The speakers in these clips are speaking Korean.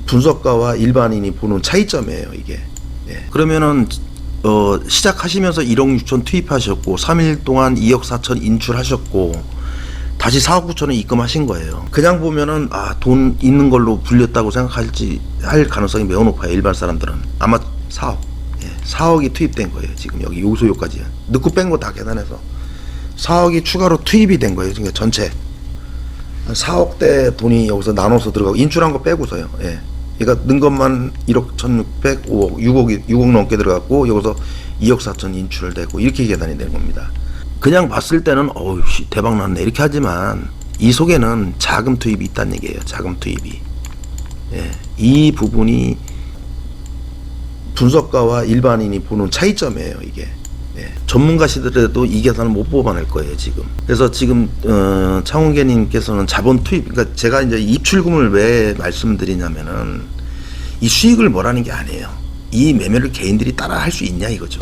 분석가와 일반인이 보는 차이점이에요, 이게. 예. 그러면은 시작하시면서 1억 6천 투입하셨고 3일 동안 2억 4천 인출하셨고 다시 4억 9천을 입금하신 거예요. 그냥 보면은 돈 있는 걸로 불렸다고 할 가능성이 매우 높아요. 일반 사람들은. 아마 4억. 예, 4억이 투입된 거예요. 지금 여기 요소요까지 넣고 뺀 거 다 계산해서 4억이 추가로 투입이 된 거예요. 그러니까 전체 4억대 돈이 여기서 나눠서 들어가고 인출한 거 빼고서요. 예. 그러니까 넣은 것만 1억 1,600, 5억, 6억 넘게 들어갔고 여기서 2억 4천 인출되고 이렇게 계산이 되는 겁니다. 그냥 봤을 때는 대박 났네 이렇게 하지만 이 속에는 자금 투입이 있다는 얘기예요. 자금 투입이. 예. 이 부분이 분석가와 일반인이 보는 차이점이에요, 이게. 예. 전문가시더라도 이 계산을 못 뽑아낼 거예요, 지금. 그래서 지금 창원계님께서는 자본 투입, 그러니까 제가 이제 입출금을 왜 말씀드리냐면은 이 수익을 뭐라는 게 아니에요. 이 매매를 개인들이 따라 할 수 있냐 이거죠.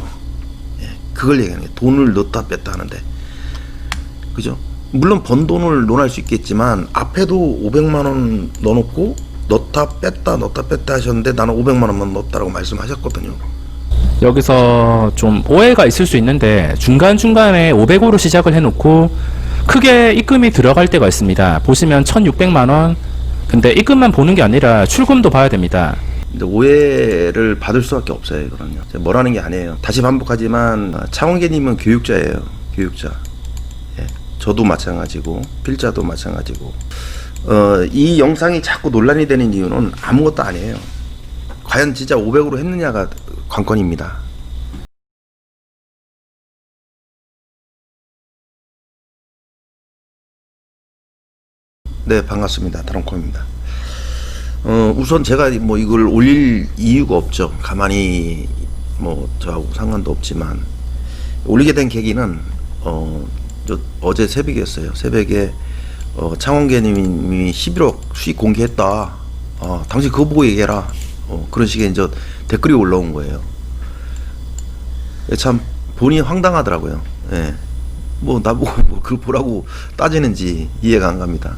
예. 그걸 얘기하는 거예요. 돈을 넣었다 뺐다 하는데, 그죠? 물론 번 돈을 논할 수 있겠지만 앞에도 500만 원 넣어놓고 넣었다 뺐다 하셨는데 나는 500만 원만 넣었다라고 말씀하셨거든요. 여기서 좀 오해가 있을 수 있는데 중간중간에 500으로 시작을 해놓고 크게 입금이 들어갈 때가 있습니다. 보시면 1600만원. 근데 입금만 보는 게 아니라 출금도 봐야 됩니다. 근데 오해를 받을 수밖에 없어요, 이거는요. 제가 뭐라는 게 아니에요. 다시 반복하지만 창원계님은 교육자예요. 교육자. 예. 저도 마찬가지고 필자도 마찬가지고. 이 영상이 자꾸 논란이 되는 이유는 아무것도 아니에요. 과연 진짜 500으로 했느냐가 관건입니다. 네, 반갑습니다. 다롱코입니다. 우선 제가 뭐 이걸 올릴 이유가 없죠. 가만히 뭐 저하고 상관도 없지만 올리게 된 계기는 어제 새벽이었어요. 새벽에 창원계님이 11억 수익 공개했다. 당신 그거 보고 얘기해라. 그런 식의 이제 댓글이 올라온 거예요. 참 본인이 황당하더라고요. 예. 뭐 나보고 뭐 그걸 보라고 따지는지 이해가 안 갑니다.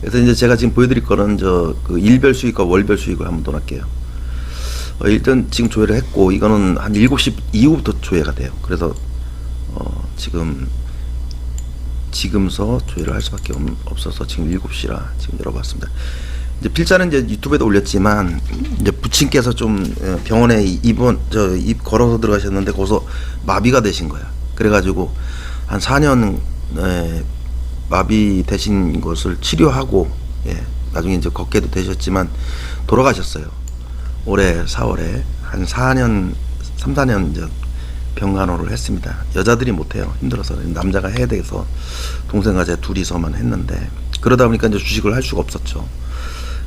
그래서 이제 제가 지금 보여드릴 거는 그 일별 수익과 월별 수익을 한번 논할게요. 일단 지금 조회를 했고 이거는 한 7시 이후부터 조회가 돼요. 그래서 지금서 조회를 할 수밖에 없어서 지금 7시라 지금 열어봤습니다. 이제 필자는 이제 유튜브에도 올렸지만 이제 부친께서 좀 병원에 입 걸어서 들어가셨는데 거기서 마비가 되신 거야. 그래가지고 한 4년 마비 되신 것을 치료하고 나중에 이제 걷게도 되셨지만 돌아가셨어요. 올해 4월에 한 3, 4년 이제 병간호를 했습니다. 여자들이 못해요. 힘들어서 남자가 해야 돼서 동생과 제 둘이서만 했는데 그러다 보니까 이제 주식을 할 수가 없었죠.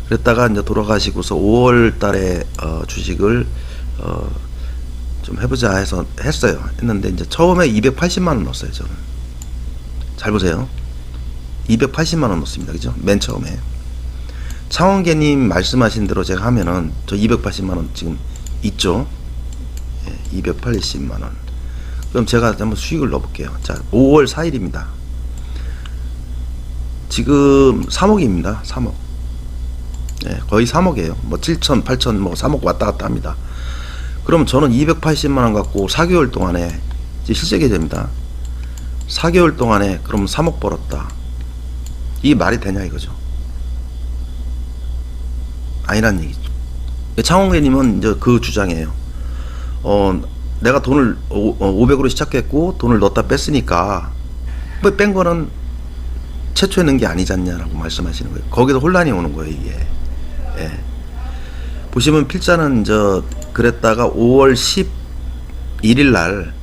그랬다가 이제 돌아가시고서 5월 달에 주식을 좀 해보자 해서 했는데 이제 처음에 280만 원 넣었어요. 저는 잘 보세요. 280만 원 넣습니다. 그죠? 맨 처음에 창원계님 말씀하신 대로 제가 하면은 저 280만 원 지금 있죠. 280만 원. 그럼 제가 한번 수익을 넣어볼게요. 자, 5월 4일입니다. 지금 3억입니다. 3억. 거의 3억이에요. 뭐 7천, 8천, 뭐 3억 왔다 갔다 합니다. 그럼 저는 280만 원 갖고 4개월 동안에 이제 실제 계좌입니다. 4개월 동안에 그럼 3억 벌었다. 이게 말이 되냐 이거죠. 아니란 얘기죠. 창원계님은 이제 그 주장이에요. 내가 돈을 500으로 시작했고 돈을 넣었다 뺐으니까 뺀 거는 최초에 넣은 게 아니지 않냐라고 말씀하시는 거예요. 거기서 혼란이 오는 거예요, 이게. 예. 보시면 필자는 그랬다가 5월 11일 날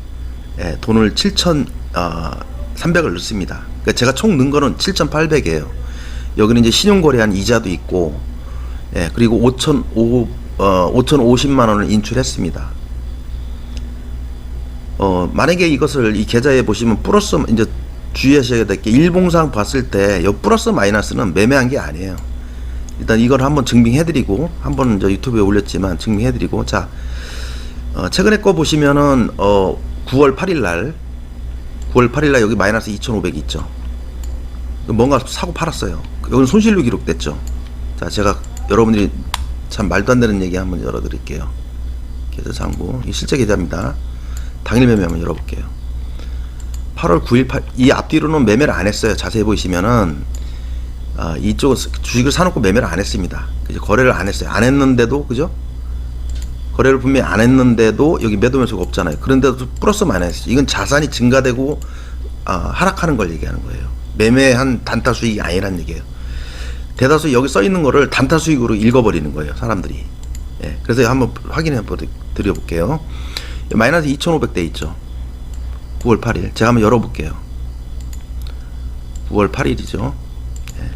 돈을 7,300을 넣습니다. 그러니까 제가 총 넣은 거는 7,800이에요. 여기는 이제 신용거래한 이자도 있고, 그리고 5,050만 원을 인출했습니다. 만약에 이것을 이 계좌에 보시면 플러스 이제 주의하셔야 될 게 일봉상 봤을 때 이 플러스 마이너스는 매매한 게 아니에요. 일단 이걸 한번 증명해드리고 한번 유튜브에 올렸지만 증명해드리고 자 최근에 거 보시면은 9월 8일날 여기 마이너스 2,500 있죠. 뭔가 사고 팔았어요. 여기는 손실로 기록됐죠. 자 제가 여러분들이 참 말도 안 되는 얘기 한번 열어드릴게요. 계좌 잔고 이 실제 계좌입니다. 당일 매매 한번 열어볼게요. 8월 9일 이 앞뒤로는 매매를 안 했어요. 자세히 보시면은 이쪽 주식을 사놓고 매매를 안 했습니다. 그죠? 거래를 안 했어요. 안 했는데도 그죠? 거래를 분명히 안 했는데도 여기 매도 매수가 없잖아요. 그런데도 플러스 마이너스. 이건 자산이 증가되고 하락하는 걸 얘기하는 거예요. 매매한 단타 수익이 아니란 얘기예요. 대다수 여기 써 있는 거를 단타 수익으로 읽어버리는 거예요. 사람들이. 예, 그래서 한번 확인해 드려볼게요. 마이너스 2,500대 있죠. 9월 8일. 제가 한번 열어볼게요. 9월 8일이죠. 예,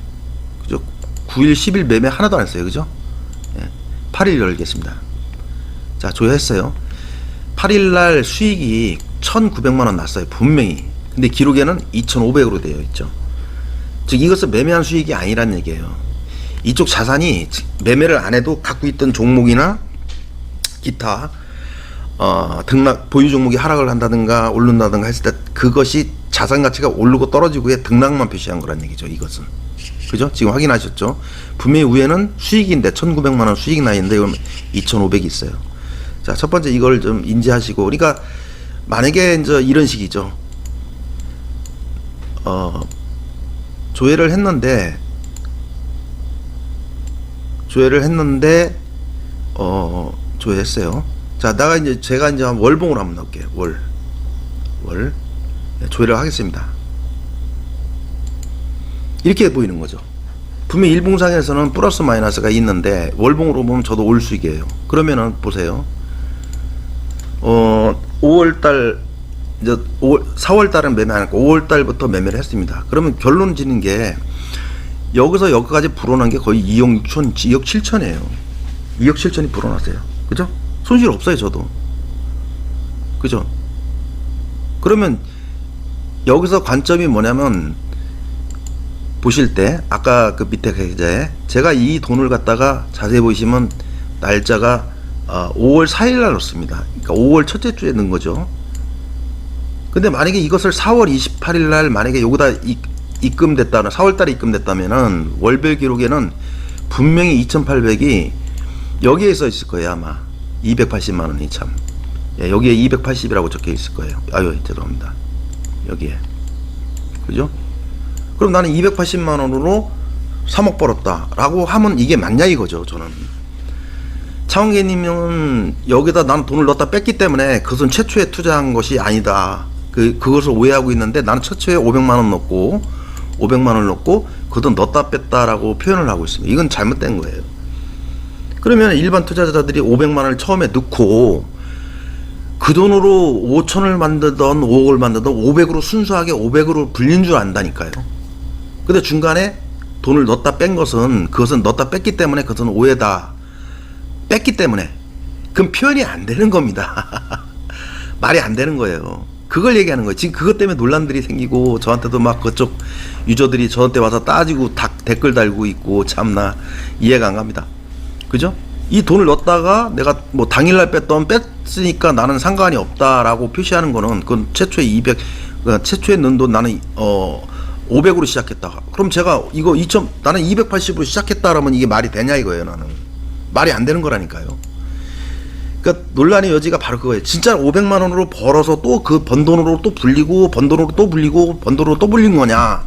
그죠? 9일, 10일 매매 하나도 안 했어요. 그죠? 예, 8일 열겠습니다. 자, 조회했어요. 8일날 수익이 1,900만원 났어요. 분명히. 근데 기록에는 2,500으로 되어 있죠. 즉 이것은 매매한 수익이 아니란 얘기예요. 이쪽 자산이 매매를 안 해도 갖고 있던 종목이나 기타 등락 보유 종목이 하락을 한다든가 오른다든가 했을 때 그것이 자산 가치가 오르고 떨어지고의 등락만 표시한 거란 얘기죠. 이것은. 그죠? 지금 확인하셨죠? 분명히 위에는 수익인데 1,900만원 수익이 나 있는데 이건 2,500이 있어요. 자, 첫 번째 이걸 좀 인지하시고, 그러니까 만약에 이제 이런 식이죠. 조회를 했는데 조회했어요. 자, 제가 이제 월봉으로 한번 넣을게요. 월. 네, 조회를 하겠습니다. 이렇게 보이는 거죠. 분명히 일봉상에서는 플러스 마이너스가 있는데 월봉으로 보면 저도 올 수익이에요. 그러면은 보세요. 5월달 이제 4월달은 매매 안 했고 5월달부터 매매를 했습니다. 그러면 결론 지는 게 여기서 여기까지 불어난 게 거의 2억 6천, 2억 7천이에요. 2억 7천이 불어났어요. 그죠? 손실 없어요, 저도. 그죠? 그러면 여기서 관점이 뭐냐면 보실 때 아까 그 밑에 계좌에 제가 이 돈을 갖다가 자세히 보시면 날짜가 5월 4일 날 넣습니다. 그러니까 5월 첫째 주에 넣은 거죠. 근데 만약에 이것을 4월 28일 날 만약에 여기다 입금됐다면 4월 달에 입금됐다면은 월별 기록에는 분명히 2,800이 여기에 써 있을 거예요. 아마 280만 원이 참. 예, 여기에 280이라고 적혀 있을 거예요. 아유, 죄송합니다. 여기에. 그죠? 그럼 나는 280만 원으로 3억 벌었다라고 하면 이게 맞냐 이거죠, 저는. 차원계님은 여기다 나는 돈을 넣었다 뺐기 때문에 그것은 최초에 투자한 것이 아니다. 그것을 오해하고 있는데 나는 최초에 500만 원 넣고 500만 원을 넣고 그 돈 넣었다 뺐다라고 표현을 하고 있습니다. 이건 잘못된 거예요. 그러면 일반 투자자들이 500만 원을 처음에 넣고 그 돈으로 5천을 만들던 5억을 만들던 500으로 순수하게 500으로 불린 줄 안다니까요. 근데 중간에 돈을 넣었다 뺀 것은 그것은 넣었다 뺐기 때문에 그것은 오해다. 뺐기 때문에 그럼 표현이 안 되는 겁니다. 말이 안 되는 거예요. 그걸 얘기하는 거예요. 지금 그것 때문에 논란들이 생기고 저한테도 막 그쪽 유저들이 저한테 와서 따지고 댓글 달고 있고 참나 이해가 안 갑니다. 그죠? 이 돈을 넣었다가 내가 뭐 당일날 뺐으니까 나는 상관이 없다라고 표시하는 거는 그건 최초에 최초에 넣은 돈 나는 500으로 시작했다. 그럼 제가 이거 나는 280으로 시작했다라면 이게 말이 되냐 이거예요. 나는 말이 안 되는 거라니까요. 그러니까 논란의 여지가 바로 그거예요. 진짜 500만 원으로 벌어서 또 그 번 돈으로 또 불리고 번 돈으로 또 불리고 번 돈으로 또 불린 거냐?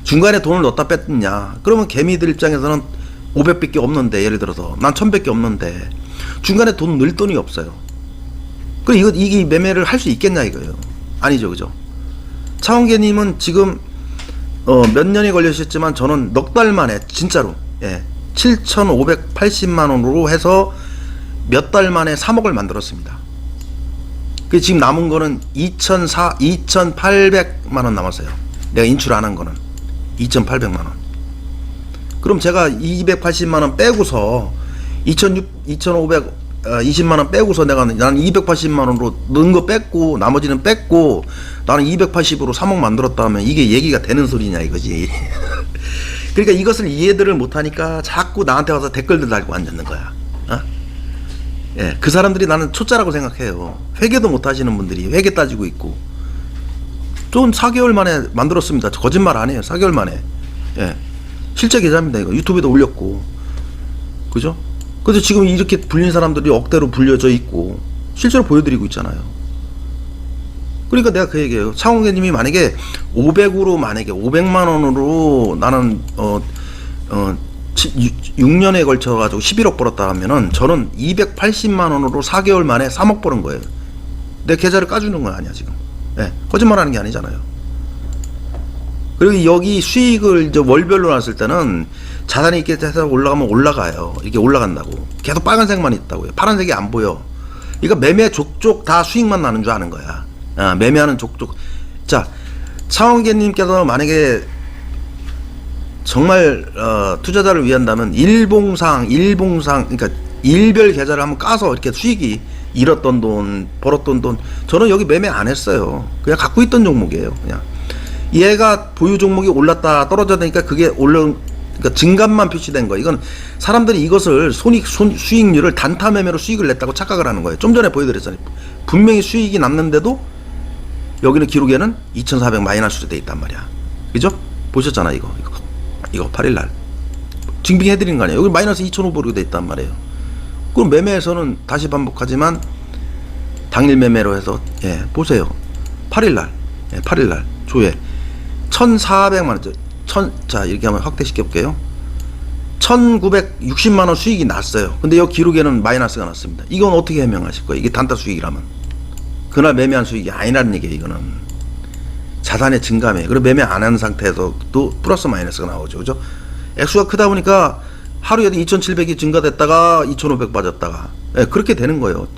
중간에 돈을 넣었다 뺐냐? 그러면 개미들 입장에서는 500밖에 없는데 예를 들어서 난 1000밖에 없는데 중간에 돈 넣을 돈이 없어요. 그럼 이 매매를 할 수 있겠냐 이거예요. 아니죠, 그죠? 차원계님은 지금 몇 년이 걸리셨지만 저는 넉 달 만에 진짜로 7,580만 원으로 해서 몇 달 만에 3억을 만들었습니다. 그 지금 남은 거는 2,800만 원 남았어요. 내가 인출 안 한 거는 2,800만 원. 그럼 제가 280만 원 빼고서 2,520만 원 빼고서 나는 280만 원으로 넣은 거 뺐고 나머지는 뺐고 나는 280으로 3억 만들었다 하면 이게 얘기가 되는 소리냐 이거지. 그러니까 이것을 이해들을 못하니까 자꾸 나한테 와서 댓글들 달고 앉는 거야. 예, 그 사람들이 나는 초짜라고 생각해요. 회계도 못 하시는 분들이 회계 따지고 있고. 전 4개월 만에 만들었습니다. 거짓말 안 해요. 4개월 만에. 예. 실제 계좌입니다. 이거 유튜브에도 올렸고. 그죠? 근데 지금 이렇게 불린 사람들이 억대로 불려져 있고 실제로 보여드리고 있잖아요. 그러니까 내가 그 얘기예요. 창원계님이 만약에 500만 원으로 나는 6년에 걸쳐 가지고 11억 벌었다 하면은 저는 280만 원으로 4개월 만에 3억 버는 거예요. 내 계좌를 까주는 거 아니야 지금. 네, 거짓말하는 게 아니잖아요. 그리고 여기 수익을 이제 월별로 놨을 때는 자산이 이렇게 해서 올라가면 올라가요. 이렇게 올라간다고. 계속 빨간색만 있다고요. 파란색이 안 보여. 그러니까 매매 족족 다 수익만 나는 줄 아는 거야. 매매하는 족족. 자, 차원계님께서 만약에 정말 투자자를 위한다면 일봉상 그러니까 일별 계좌를 한번 까서 이렇게 수익이 잃었던 돈, 벌었던 돈, 저는 여기 매매 안 했어요. 그냥 갖고 있던 종목이에요. 그냥 얘가 보유 종목이 올랐다 떨어졌다니까 그게 그러니까 증감만 표시된 거. 이건 사람들이 이것을 수익률을 단타 매매로 수익을 냈다고 착각을 하는 거예요. 좀 전에 보여드렸잖아요. 분명히 수익이 났는데도 여기는 기록에는 2,400 마이너스로 돼 있단 말이야. 그죠? 보셨잖아 이거 8일날 증빙해드린 거 아니에요. 여기 마이너스 2,500으로 돼 있단 말이에요. 그럼 매매에서는 다시 반복하지만 당일 매매로 해서 보세요. 8일날 8일날 조회 1,400만원 자 이렇게 한번 확대시켜 볼게요. 1,960만원 수익이 났어요. 근데 여기 기록에는 마이너스가 났습니다. 이건 어떻게 해명하실 거예요? 이게 단타 수익이라면 그날 매매한 수익이 아니라는 얘기예요. 이거는 자산의 증감이에요. 그리고 매매 안 한 상태에서 또 플러스 마이너스가 나오죠. 그죠? 액수가 크다 보니까 하루에도 2,700이 증가됐다가 2,500 빠졌다가 그렇게 되는 거예요.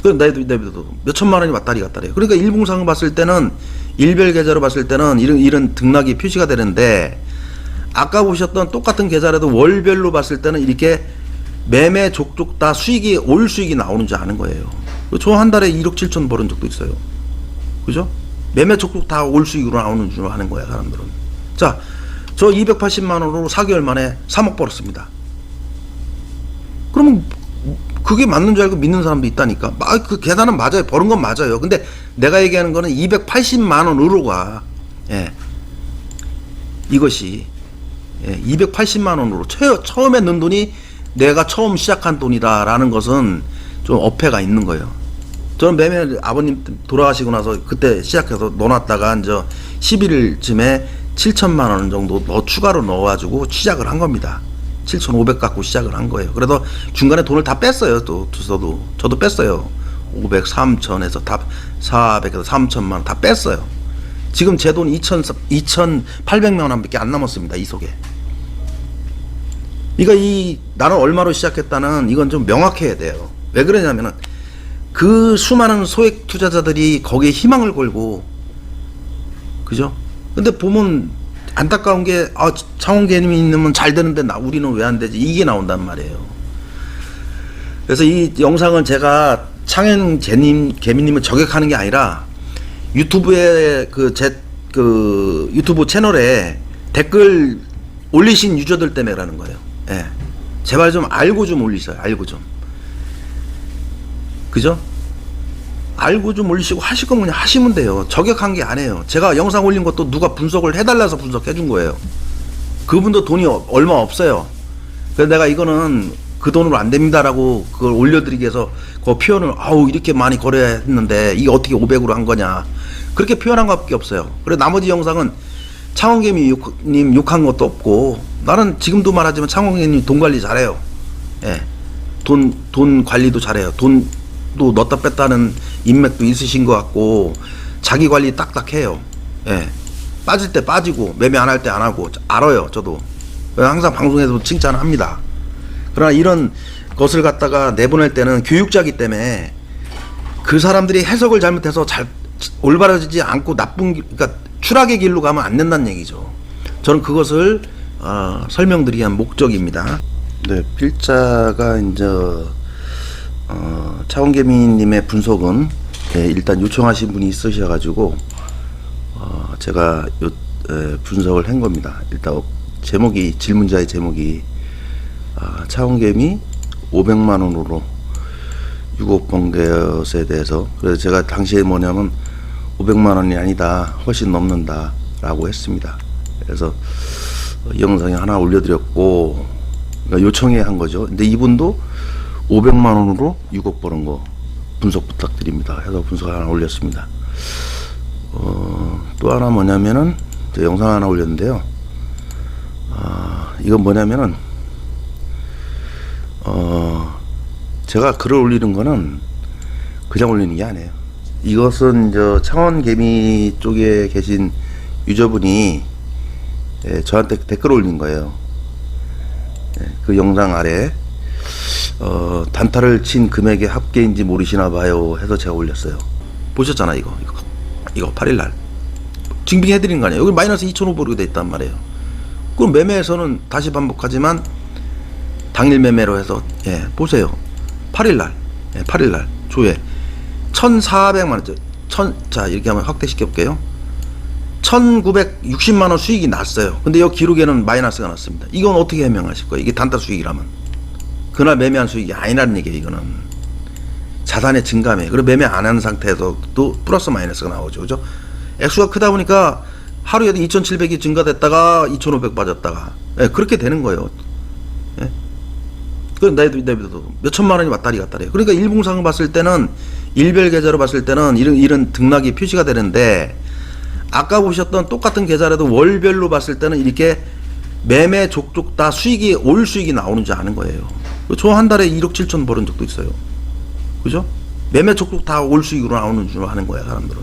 그 내비도 몇 천만 원이 왔다리 갔다리 해요. 그러니까 일봉상을 봤을 때는 일별 계좌로 봤을 때는 이런 등락이 표시가 되는데 아까 보셨던 똑같은 계좌라도 월별로 봤을 때는 이렇게 매매 족족 다 수익이 올 수익이 나오는 줄 아는 거예요. 저 한 달에 1억 7천 벌은 적도 있어요. 그죠? 매매 족족 다 올 수익으로 나오는 줄 아는 거야 사람들은. 자, 저 280만 원으로 4개월 만에 3억 벌었습니다. 그러면 그게 맞는 줄 알고 믿는 사람도 있다니까. 그 계산은 맞아요. 버는 건 맞아요. 근데 내가 얘기하는 거는 280만 원으로가 이것이 280만 원으로 처음에 넣은 돈이 내가 처음 시작한 돈이다라는 것은 좀 어폐가 있는 거예요. 저는 매매 아버님 돌아가시고 나서 그때 시작해서 넣어놨다가 이제 11일쯤에 7천만 원 정도 추가로 넣어가지고 시작을 한 겁니다. 7,500 갖고 시작을 한 거예요. 그래서 중간에 돈을 다 뺐어요. 저도 뺐어요. 500, 3천에서 다 400에서 3천만 원 다 뺐어요. 지금 제 돈 2,800만 원밖에 안 남았습니다. 이 속에. 그러니까 나는 얼마로 시작했다는 이건 좀 명확해야 돼요. 왜 그러냐면은 그 수많은 소액 투자자들이 거기에 희망을 걸고, 그죠? 근데 보면 안타까운 게 창원계님이 있으면 잘 되는데 우리는 왜 안 되지? 이게 나온단 말이에요. 그래서 이 영상은 제가 창원계민님을 저격하는 게 아니라 유튜브에 유튜브 채널에 댓글 올리신 유저들 때문에 그러는 거예요. 제발 좀 알고 좀 올리세요. 알고 좀. 그죠? 알고 좀 올리시고 하실 거면 그냥 하시면 돼요. 저격한 게 아니에요. 제가 영상 올린 것도 누가 분석을 해달라서 분석해 준 거예요. 그분도 돈이 얼마 없어요. 그래서 내가 이거는 그 돈으로 안 됩니다라고 그걸 올려드리기 위해서 그 표현을 이렇게 많이 거래야 했는데 이게 어떻게 500으로 한 거냐 그렇게 표현한 것밖에 없어요. 그래 나머지 영상은 창원개미님 욕한 것도 없고 나는 지금도 말하지만 창원개미님 돈 관리 잘해요. 돈 관리도 잘해요. 돈도 넣었다 뺐다는 인맥도 있으신 것 같고 자기 관리 딱딱해요. 빠질 때 빠지고 매매 안 할 때 안 하고 알아요. 저도 항상 방송에서 칭찬합니다. 그러나 이런 것을 갖다가 내보낼 때는 교육자기 때문에 그 사람들이 해석을 잘못해서 올바르지 않고 그러니까 추락의 길로 가면 안 된다는 얘기죠. 저는 그것을 설명드리기 위한 목적입니다. 네, 필자가 이제 차원개미님의 분석은 일단 요청하신 분이 있으셔가지고 제가 분석을 한 겁니다. 일단 질문자의 제목이 차원개미 500만 원으로 6억 번 것에 대해서 그래서 제가 당시에 뭐냐면 500만 원이 아니다 훨씬 넘는다 라고 했습니다. 그래서 이 영상에 하나 올려드렸고 그러니까 요청해 한 거죠. 근데 이분도 500만 원으로 6억 버는 거 분석 부탁드립니다 해서 분석 하나 올렸습니다. 또 하나 뭐냐면은 저 영상 하나 올렸는데요. 이건 뭐냐면은 제가 글을 올리는 거는 그냥 올리는 게 아니에요. 이것은 저 창원개미 쪽에 계신 유저분이 저한테 댓글 올린 거예요. 그 영상 아래 단타를 친 금액의 합계인지 모르시나 봐요 해서 제가 올렸어요. 보셨잖아. 이거 8일날 증빙해드린 거 아니에요. 여기 마이너스 2,500으로 돼 있단 말이에요. 그럼 매매에서는 다시 반복하지만 당일 매매로 해서 보세요. 8일날 8일날 조회 1,400만원 자 이렇게 한번 확대시켜 볼게요. 1,960만원 수익이 났어요. 근데 여기 기록에는 마이너스가 났습니다. 이건 어떻게 해명하실 거예요? 이게 단타 수익이라면 그날 매매한 수익이 아니라는 얘기예요. 이거는 자산의 증감이에요. 그리고 매매 안 한 상태에서 또 플러스 마이너스가 나오죠. 그죠? 액수가 크다 보니까 하루에도 2,700이 증가됐다가 2,500 빠졌다가 그렇게 되는 거예요. 그럼 내비도 몇 천만 원이 왔다리 갔다리. 그러니까 일봉상을 봤을 때는 일별 계좌로 봤을 때는 이런 등락이 표시가 되는데 아까 보셨던 똑같은 계좌라도 월별로 봤을 때는 이렇게 매매 족족 다 수익이 올 수익이 나오는 줄 아는 거예요. 저 한 달에 1억 7천 벌은 적도 있어요. 그죠? 매매 족족 다 올 수익으로 나오는 줄 아는 거야 사람들은.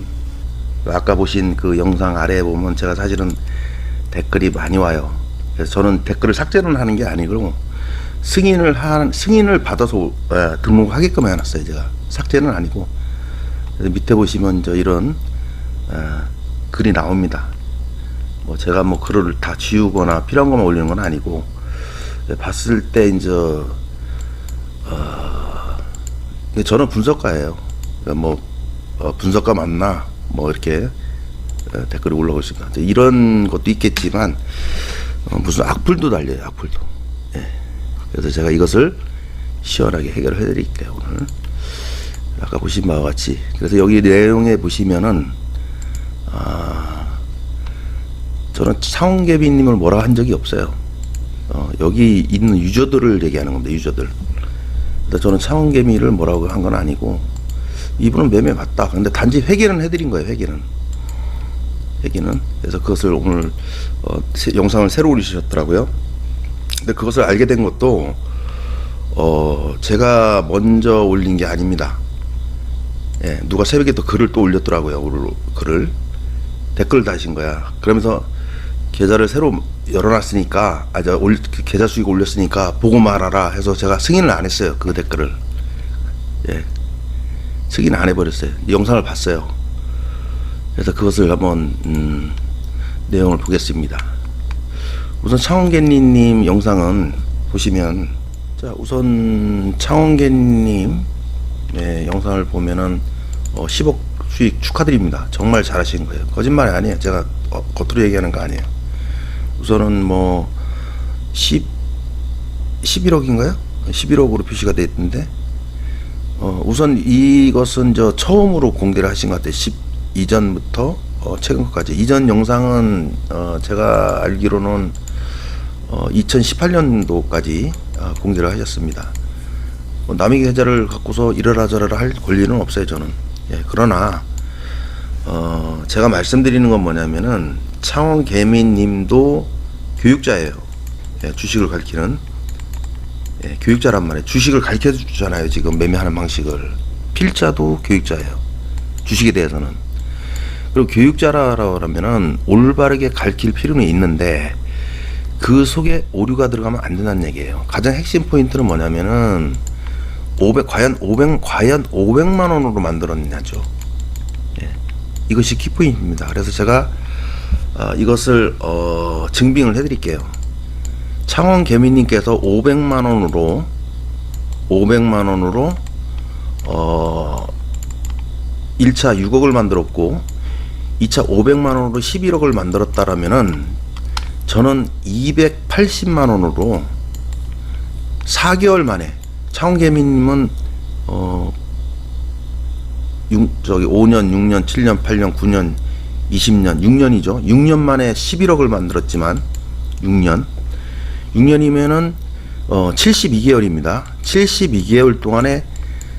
아까 보신 그 영상 아래에 보면 제가 사실은 댓글이 많이 와요. 그래서 저는 댓글을 삭제는 하는 게 아니고 승인을 받아서 등록하게끔 해놨어요. 제가 삭제는 아니고. 그래서 밑에 보시면 저 이런 글이 나옵니다. 뭐 제가 뭐 글을 다 지우거나 필요한 것만 올리는 건 아니고 봤을 때 이제 저는 분석가예요. 그러니까 뭐 분석가 맞나 뭐 이렇게 댓글이 올라오고 있습니다. 이런 것도 있겠지만 무슨 악플도 달려요. 악플도. 그래서 제가 이것을 시원하게 해결해 드릴게요. 오늘 아까 보신 바와 같이. 그래서 여기 내용에 보시면은 저는 창원개미님을 뭐라 한 적이 없어요. 여기 있는 유저들을 얘기하는 겁니다. 유저들. 근데 저는 창원개미를 뭐라고 한 건 아니고 이분은 매매 맞다. 근데 단지 회계는 해드린 거예요. 회계는. 그래서 그것을 오늘 영상을 새로 올리셨더라고요. 근데 그것을 알게 된 것도 제가 먼저 올린 게 아닙니다. 누가 새벽에 또 글을 또 올렸더라고요. 글을 댓글 다신 거야. 그러면서 계좌를 새로 열어놨으니까 계좌 수익 올렸으니까 보고 말아라 해서 제가 승인을 안 했어요. 그 댓글을 승인 안 해버렸어요. 영상을 봤어요. 그래서 그것을 한번 내용을 보겠습니다. 우선 창원개미님 영상은 보시면 자 우선 창원개미님 영상을 보면은 10억 수익 축하드립니다. 정말 잘하신 거예요. 거짓말이 아니에요. 제가 겉으로 얘기하는 거 아니에요. 우선은 뭐 11억인가요? 11억으로 표시가 되어 있던데 우선 이것은 저 처음으로 공개를 하신 것 같아요. 이전부터 최근 것까지. 이전 영상은 제가 알기로는 2018년도까지 공개를 하셨습니다. 남의 계좌를 갖고서 이러라 저러라 할 권리는 없어요. 저는. 그러나 제가 말씀드리는 건 뭐냐면은 창원개미님도 교육자예요. 주식을 가르치는 교육자란 말이에요. 주식을 가르쳐 주잖아요. 지금 매매하는 방식을. 필자도 교육자예요. 주식에 대해서는. 그리고 교육자라면은 올바르게 가르칠 필요는 있는데 그 속에 오류가 들어가면 안 된다는 얘기예요. 가장 핵심 포인트는 뭐냐면은 과연 500만 원으로 만들었냐죠. 이것이 키포인트입니다. 그래서 제가 이것을 증빙을 해드릴게요. 창원개미님께서 500만 원으로 1차 6억을 만들었고 2차 500만 원으로 11억을 만들었다라면은 저는 280만 원으로 4개월 만에 창원개미님은 5년, 6년, 7년, 8년, 9년, 20년, 6년이죠. 6년 만에 11억을 만들었지만 6년이면은 72개월입니다. 72개월 동안에,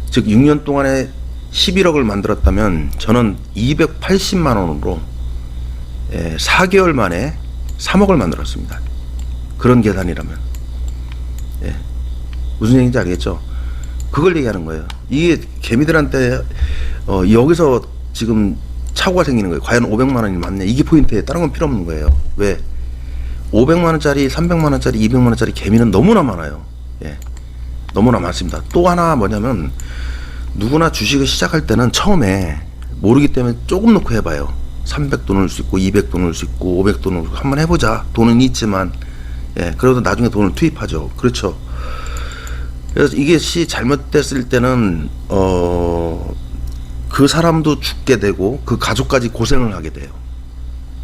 즉 6년 동안에 11억을 만들었다면 저는 280만 원으로 4개월 만에 3억을 만들었습니다. 그런 계산이라면. 예. 무슨 얘기인지 알겠죠? 그걸 얘기하는 거예요. 이게 개미들한테 여기서 지금 착오가 생기는 거예요. 과연 500만 원이 맞냐? 이게 포인트예요. 다른 건 필요 없는 거예요. 왜? 500만 원짜리, 300만 원짜리, 200만 원짜리 개미는 너무나 많아요. 예. 너무나 많습니다. 또 하나 뭐냐면, 누구나 주식을 시작할 때는 처음에 모르기 때문에 조금 넣고 해봐요. 300도 넣을 수 있고 200도 넣을 수 있고 500도 넣을 수 있고 한번 해보자. 돈은 있지만, 예, 그래도 나중에 돈을 투입하죠. 그렇죠. 그래서 이것이 잘못됐을 때는 그 사람도 죽게 되고 그 가족까지 고생을 하게 돼요.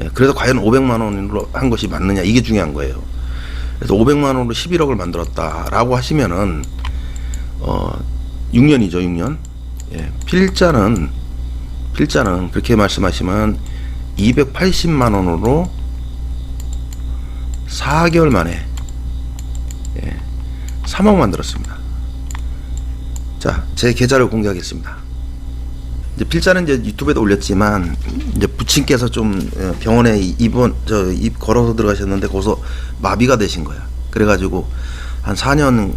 예, 그래서 과연 500만 원으로 한 것이 맞느냐, 이게 중요한 거예요. 그래서 500만 원으로 11억을 만들었다라고 하시면은 6년이죠, 6년. 예, 필자는 그렇게 말씀하시면 280만 원으로 4개월 만에 3억 만들었습니다. 자, 제 계좌를 공개하겠습니다. 이제 필자는 이제 유튜브에도 올렸지만, 이제 부친께서 좀 병원에 입 걸어서 들어가셨는데 거기서 마비가 되신 거야. 그래가지고 한 4년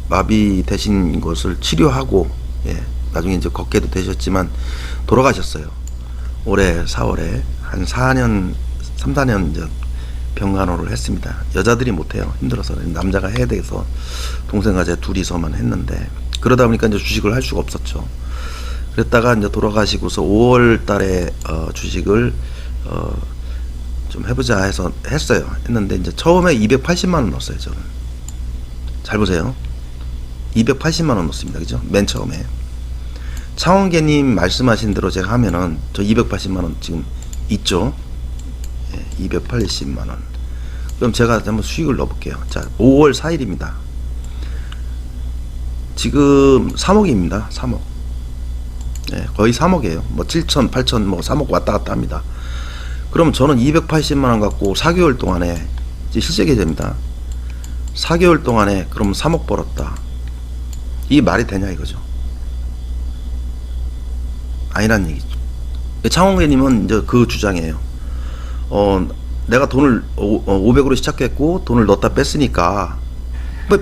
마비 되신 것을 치료하고, 나중에 이제 걷게도 되셨지만 돌아가셨어요. 올해 4월에 한 3, 4년 이제 병간호를 했습니다. 여자들이 못해요. 힘들어서. 남자가 해야 돼서 동생과 제 둘이서만 했는데, 그러다 보니까 이제 주식을 할 수가 없었죠. 그랬다가 이제 돌아가시고서 5월 달에 주식을 좀 해보자 해서 했어요. 했는데 이제 처음에 280만 원 넣었어요. 저는. 잘 보세요. 280만 원 넣었습니다. 그죠? 맨 처음에. 창원계님 말씀하신 대로 제가 하면은 저 280만 원 지금 있죠? 280만 원. 그럼 제가 한번 수익을 넣어볼게요. 자, 5월 4일입니다. 지금 3억입니다. 3억. 거의 3억이에요. 뭐 7천, 8천, 뭐 3억 왔다 갔다 합니다. 그러면 저는 280만 원 갖고 4개월 동안에, 이제 실제 계좌입니다. 4개월 동안에 그럼 3억 벌었다. 이게 말이 되냐 이거죠. 아니란 얘기죠. 창원계님은 이제 그 주장이에요. 내가 돈을 500으로 시작했고 돈을 넣었다 뺐으니까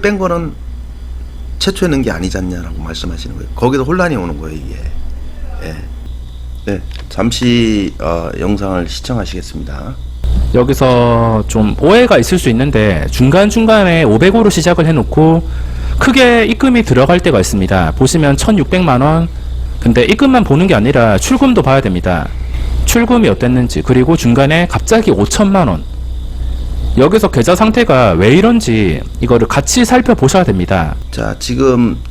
뺀 거는 최초에 넣은 게 아니지 않냐라고 말씀하시는 거예요. 거기서 혼란이 오는 거예요, 이게. 네, 잠시 영상을 시청하시겠습니다. 여기서 좀 오해가 있을 수 있는데, 중간중간에 500으로 시작을 해놓고 크게 입금이 들어갈 때가 있습니다. 보시면 1600만 원. 근데 입금만 보는 게 아니라 출금도 봐야 됩니다. 출금이 어땠는지, 그리고 중간에 갑자기 5천만 원. 여기서 계좌 상태가 왜 이런지 이거를 같이 살펴보셔야 됩니다. 자, 지금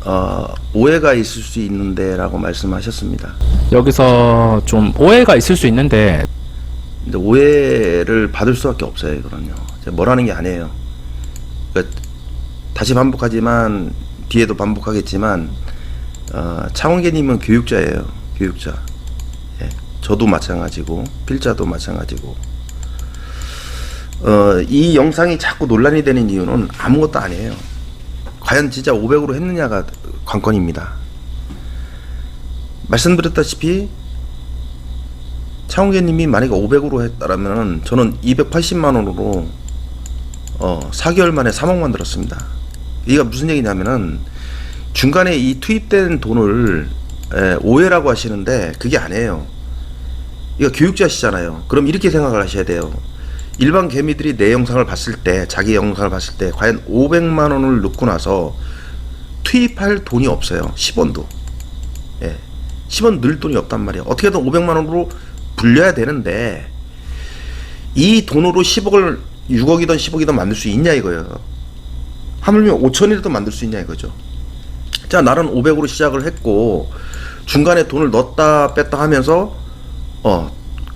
오해가 있을 수 있는데 라고 말씀하셨습니다. 여기서 좀 오해가 있을 수 있는데, 근데 오해를 받을 수밖에 없어요. 이거는요. 제가 뭐라는 게 아니에요. 그러니까 다시 반복하지만, 뒤에도 반복하겠지만, 창원계님은 교육자예요. 교육자. 저도 마찬가지고 필자도 마찬가지고. 이 영상이 자꾸 논란이 되는 이유는 아무것도 아니에요. 과연 진짜 500으로 했느냐가 관건입니다. 말씀드렸다시피 창원계님이 만약에 500으로 했다라면 저는 280만 원으로 4개월 만에 3억 만들었습니다. 이게 무슨 얘기냐면은, 중간에 이 투입된 돈을 오해라고 하시는데 그게 아니에요. 이거 교육자시잖아요. 그럼 이렇게 생각을 하셔야 돼요. 일반 개미들이 내 영상을 봤을 때, 자기 영상을 봤을 때 과연 500만 원을 넣고 나서 투입할 돈이 없어요. 10원도. 10원 넣을 돈이 없단 말이에요. 어떻게든 500만 원으로 불려야 되는데 이 돈으로 10억을 6억이든 10억이든 만들 수 있냐 이거예요. 하물며 5천이라도 만들 수 있냐 이거죠. 자, 나는 500으로 시작을 했고 중간에 돈을 넣었다 뺐다 하면서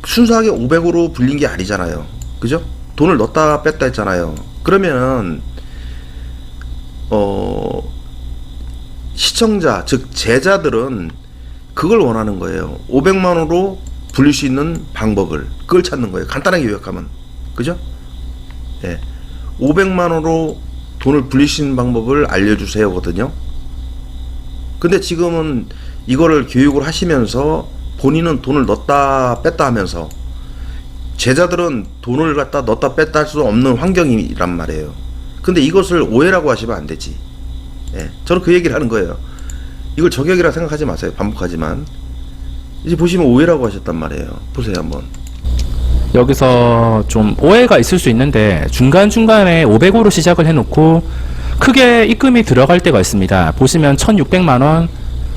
순수하게 500으로 불린 게 아니잖아요. 그죠? 돈을 넣었다 뺐다 했잖아요. 그러면은 시청자, 즉 제자들은 그걸 원하는 거예요. 500만 원으로 불릴 수 있는 방법을, 그걸 찾는 거예요. 간단하게 요약하면. 그죠? 500만 원으로 돈을 불리시는 방법을 알려주세요거든요. 근데 지금은 이거를 교육을 하시면서 본인은 돈을 넣었다 뺐다 하면서 제자들은 돈을 갖다 넣었다 뺐다 할 수 없는 환경이란 말이에요. 근데 이것을 오해라고 하시면 안 되지. 예, 저는 그 얘기를 하는 거예요. 이걸 저격이라 생각하지 마세요. 반복하지만 이제 보시면 오해라고 하셨단 말이에요. 보세요 한번. 여기서 좀 오해가 있을 수 있는데 중간중간에 500으로 시작을 해놓고 크게 입금이 들어갈 때가 있습니다. 보시면 1600만원.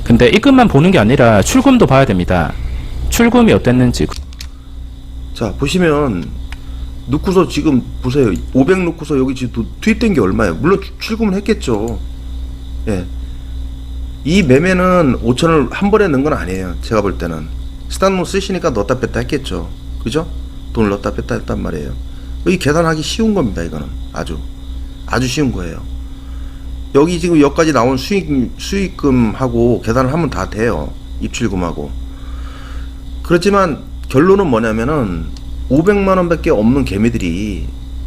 근데 입금만 보는 게 아니라 출금도 봐야 됩니다. 출금이 어땠는지. 자 보시면 넣고서 지금 보세요. 500 넣고서 여기 지금 투입된 게 얼마예요? 물론 출금을 했겠죠. 예. 이 매매는 5천을 한 번에 넣은 건 아니에요. 제가 볼 때는 스타노 쓰시니까 넣었다 뺐다 했겠죠. 그죠? 돈을 넣었다 뺐다 했단 말이에요. 여기 계산하기 쉬운 겁니다. 이거는 아주 쉬운 거예요. 여기 지금 여기까지 나온 수익금하고 계산을 하면 다 돼요. 입출금하고. 그렇지만 결론은 뭐냐면은 500만 원밖에 없는 개미들이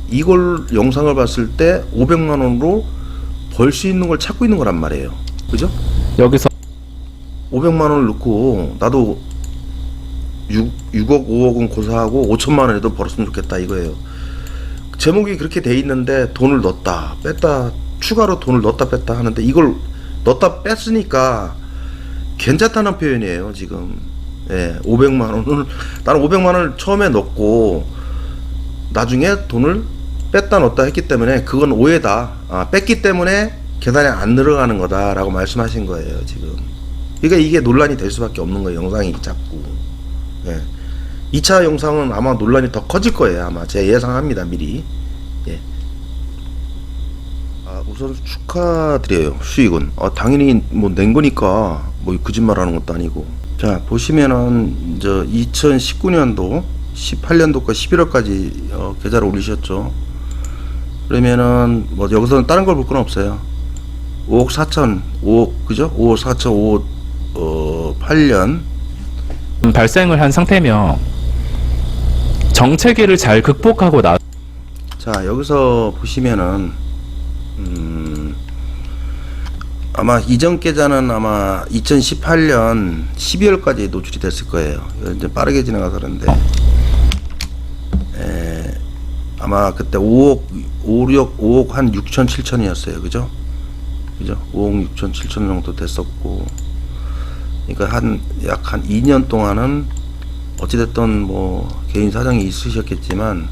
이걸 영상을 봤을 때 500만 원으로 벌 수 있는 걸 찾고 있는 거란 말이에요. 그죠? 여기서 500만 원을 넣고 나도 6억 5억은 고사하고 5천만 원에도 벌었으면 좋겠다 이거예요. 제목이 그렇게 돼 있는데 돈을 넣었다 뺐다 추가로 돈을 넣었다 뺐다 하는데 이걸 넣었다 뺐으니까 괜찮다는 표현이에요 지금. 예, 500만 원을 나는 500만 원을 처음에 넣고 나중에 돈을 뺐다 넣었다 했기 때문에 그건 오해다. 뺐기 때문에 계산이 안 늘어가는 거다라고 말씀하신 거예요 지금. 그러니까 이게 논란이 될 수밖에 없는 거예요. 영상이 자꾸. 예. 2차 영상은 아마 논란이 더 커질 거예요. 아마 제가 예상합니다 미리. 예. 우선 축하드려요. 수익은 당연히 뭐 낸 거니까 뭐 거짓말하는 것도 아니고. 자 보시면은 이제 2019년도 18년도까 11월까지 계좌를 올리셨죠. 그러면은 뭐 여기서는 다른 걸 볼 건 없어요. 5억 4천 5억 그죠? 5억 4천 5억 8년 발생을 한 상태며 정체기를 잘 극복하고 자 여기서 보시면은 아마 이전 계좌는 아마 2018년 12월까지 노출이 됐을 거예요. 이제 빠르게 지나가서 그런데 아마 그때 5억 5억 한 6천 7천이었어요. 그죠? 5억 6천 7천 정도 됐었고, 그러니까 약 한 2년 동안은 어찌됐든 뭐 개인 사정이 있으셨겠지만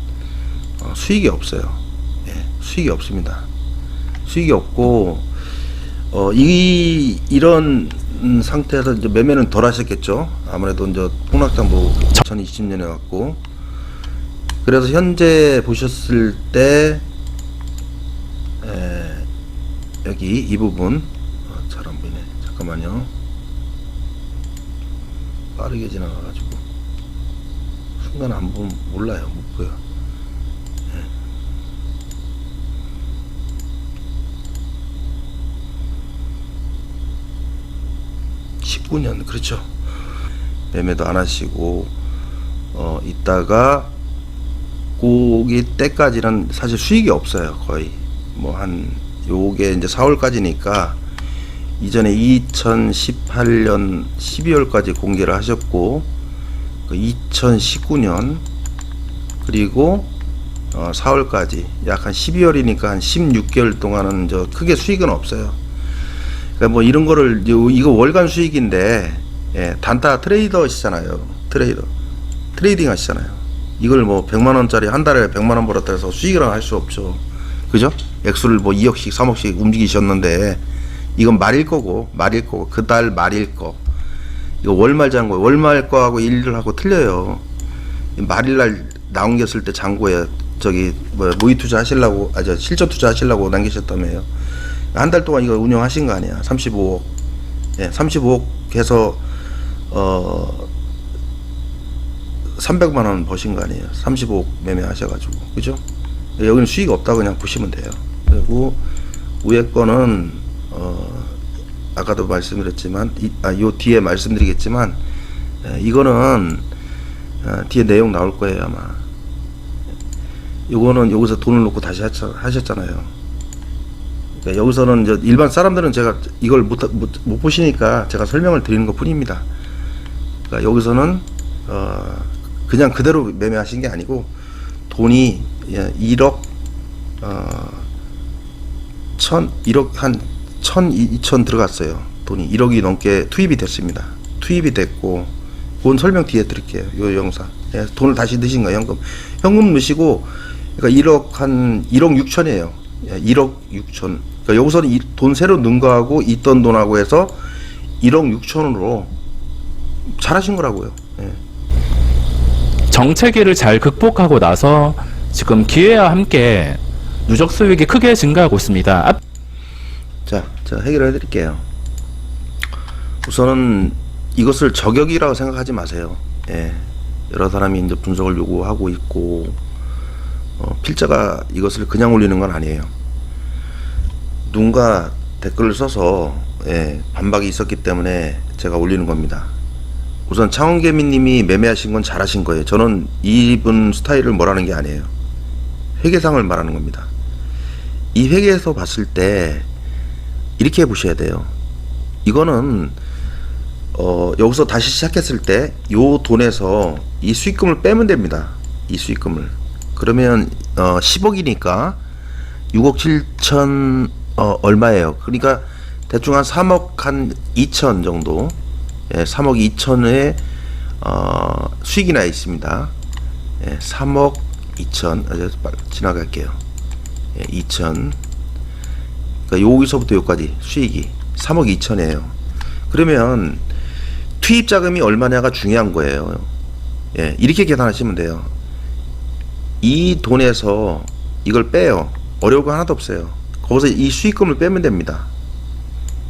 수익이 없어요. 예, 수익이 없습니다. 수익이 없고 이런 상태에서 이제 매매는 덜 하셨겠죠. 아무래도 이제 폭락장도 2020년에 왔고, 그래서 현재 보셨을 때 여기 이 부분 잘 안 보이네. 잠깐만요. 빠르게 지나가가지고 순간 안 보면 몰라요. 못 보여. 19년 그렇죠. 매매도 안 하시고 있다가 고기 때까지는 사실 수익이 없어요. 거의 뭐 한 요게 이제 4월까지니까 이전에 2018년 12월까지 공개를 하셨고 2019년 그리고 4월까지 약 한 12월이니까 한 16개월 동안은 저 크게 수익은 없어요. 그러니까 뭐 이런 거를 이거 월간 수익인데 단타 트레이더시잖아요. 트레이딩 하시잖아요. 이걸 뭐 100만 원짜리 한 달에 100만 원 벌었다 해서 수익이라 할 수 없죠. 그죠? 액수를 뭐 2억씩 3억씩 움직이셨는데 이건 말일 거고 그 달 말일 거. 이거 월말 잔고 월말 거하고 일일하고 틀려요. 말일날 남겼을 때 잔고에 저기 뭐 모의 투자 하시려고 실전 투자 하시려고 남기셨다며요. 한 달 동안 이거 운영하신 거 아니야. 35억. 35억 해서 300만 원 버신 거 아니에요. 35억 매매하셔가지고. 그죠? 여기는 수익 없다고 그냥 보시면 돼요. 그리고 위에 거는 아까도 말씀드렸지만 요 뒤에 말씀드리겠지만 이거는 뒤에 내용 나올 거예요 아마. 요거는 여기서 돈을 놓고 다시 하셨잖아요. 그러니까 여기서는 이제 일반 사람들은 제가 이걸 못 보시니까 제가 설명을 드리는 것 뿐입니다. 그러니까 여기서는 그냥 그대로 매매하신 게 아니고 돈이 1억 1억 한 2천 들어갔어요. 돈이 1억이 넘게 투입이 됐습니다. 투입이 됐고 그건 설명 뒤에 드릴게요. 요 영상. 예, 돈을 다시 넣으신 거예요. 현금 넣으시고 그러니까 1억 6천이에요. 예, 1억 6천. 그러니까 여기서는 돈 새로 넣은 거하고 있던 돈하고 해서 1억 6천으로 잘하신 거라고요. 예. 정체기를 잘 극복하고 나서 지금 기회와 함께 누적 수익이 크게 증가하고 있습니다. 자, 제가 해결해 드릴게요. 우선은 이것을 저격이라고 생각하지 마세요. 예. 여러 사람이 이제 분석을 요구하고 있고, 필자가 이것을 그냥 올리는 건 아니에요. 누군가 댓글을 써서, 예, 반박이 있었기 때문에 제가 올리는 겁니다. 우선 창원개미님이 매매하신 건 잘하신 거예요. 저는 이분 스타일을 뭐라는 게 아니에요. 회계상을 말하는 겁니다. 이 회계에서 봤을 때 이렇게 보셔야 돼요. 이거는 여기서 다시 시작했을 때 요 돈에서 이 수익금을 빼면 됩니다. 이 수익금을. 그러면 10억이니까 6억 7천 얼마예요. 그러니까 대충 한 3억 한 2천 정도. 예, 3억 2천의 수익이 나 있습니다. 예, 3억 2천. 지나갈게요. 예, 2천. 그러니까 여기서부터 여기까지 수익이 3억 2천이에요. 그러면 투입 자금이 얼마냐가 중요한 거예요. 예, 이렇게 계산하시면 돼요. 이 돈에서 이걸 빼요. 어려운 거 하나도 없어요. 거기서 이 수익금을 빼면 됩니다.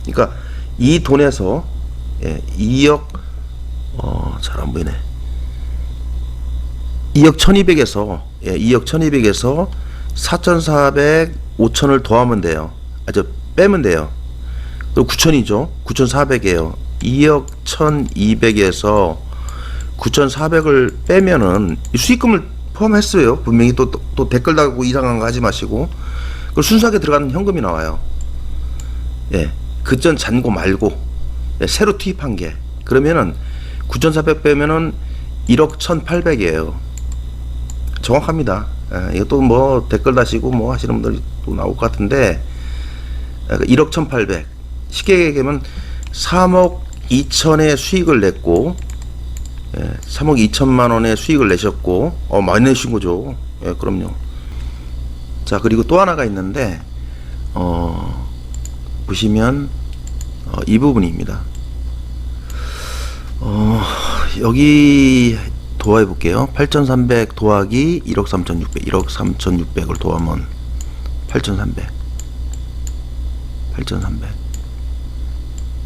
그러니까 이 돈에서 2억 잘 안 보이네. 2억 1200에서 2억 1200에서 4400, 5000을 더하면 돼요. 빼면 돼요. 그리고 9000이죠. 9400이에요. 2억 1200에서 9400을 빼면은 수익금을 포함했어요. 분명히 또 댓글 달고 이상한 거 하지 마시고. 그 순수하게 들어가는 현금이 나와요. 예. 그전 잔고 말고 새로 투입한 게. 그러면은 9400 빼면은 1억 1800이에요. 정확합니다. 예, 이것도 뭐 댓글 다시고 뭐 하시는 분들이 또 나올 것 같은데 1억 1800 쉽게 얘기하면 3억 2천의 수익을 냈고 3억 2천만 원의 수익을 내셨고 많이 내신 거죠. 예, 그럼요. 자, 그리고 또 하나가 있는데 보시면 이 부분입니다. 여기 도화해 볼게요. 8,300 도하기 1억 3,600 1억 3,600을 도하면 8,300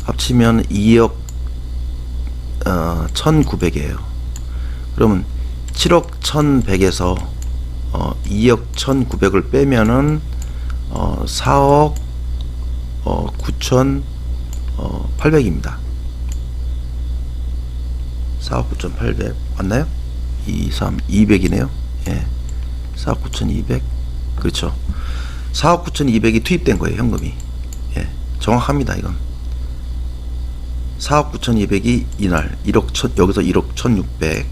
합치면 2억 1,900이에요. 그러면 7억 1,100에서 2억 1,900을 빼면은 4억 9,800입니다. 4억 9,800 맞나요? 200이네요. 예. 4억 9,200 그렇죠. 4억 9,200이 투입된 거예요. 현금이. 예. 정확합니다. 이건 4억 9,200이 이날 1억 1,000 여기서 1억 1,600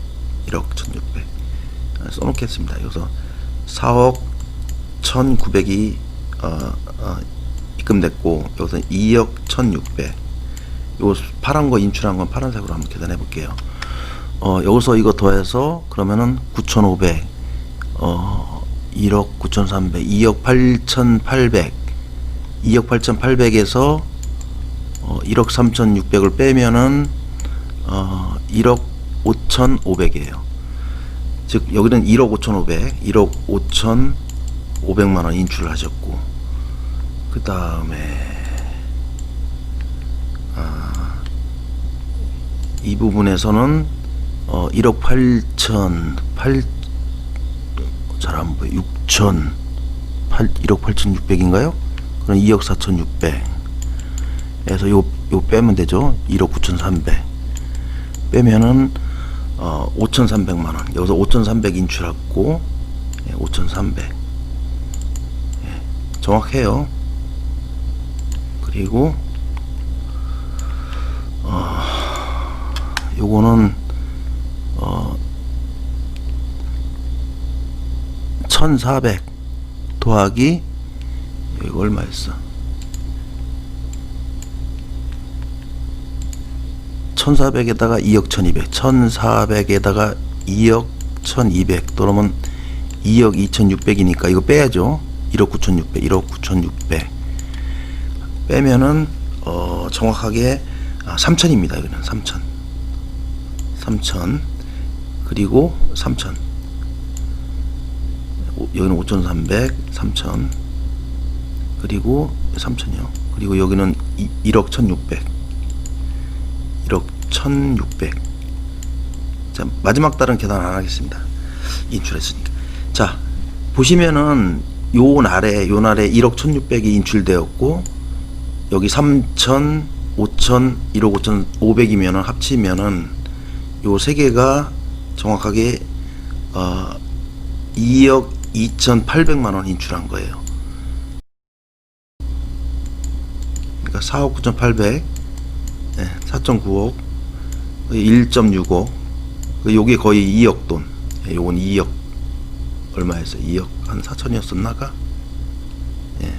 써놓겠습니다. 여기서 4억 1,900이 입금됐고 여기서 2억 1,600 요 파란 거 인출한 건 파란색으로 한번 계산해 볼게요. 여기서 이거 더해서 그러면은 9,500 1억 9,300 2억 8,800 2억 8,800에서 1억 3,600을 빼면은 1억 5,500이에요. 즉 여기는 1억 5,500 1억 5,500만 원 인출을 하셨고 그 다음에 이 부분에서는 1억 8천 잘 안 보여 6천 1억 8,600인가요? 그럼 2억 4,600 에서 요 빼면 되죠. 1억 9,300 빼면은 5,300만 원. 여기서 5,300 인출했고 5,300 정확해요. 그리고 요거는 1400 더하기 이거 얼마였어? 1400에다가 2억 1200, 1400에다가 2억 1200, 그러면 2억 2600이니까 이거 빼야죠. 1억 9600, 1억 9600 빼면은 정확하게 3000입니다. 여기는 3000 그리고 3000 여기는 5300, 3000 그리고 3000이요. 그리고 여기는 1억 1600, 1억 1600. 자, 마지막 달은 계산 안 하겠습니다. 인출했으니까. 자, 보시면은 요 날에 1억 1600이 인출되었고, 여기 3000, 5000, 1억 5500이면은 합치면은 요 세 개가 정확하게 2억 2800만 원 인출한 거예요. 그러니까 4억 9800, 4.9억, 1.65, 요게 거의 2억 돈. 요건 2억 얼마였어요? 2억 한 4천이었었나가? 예.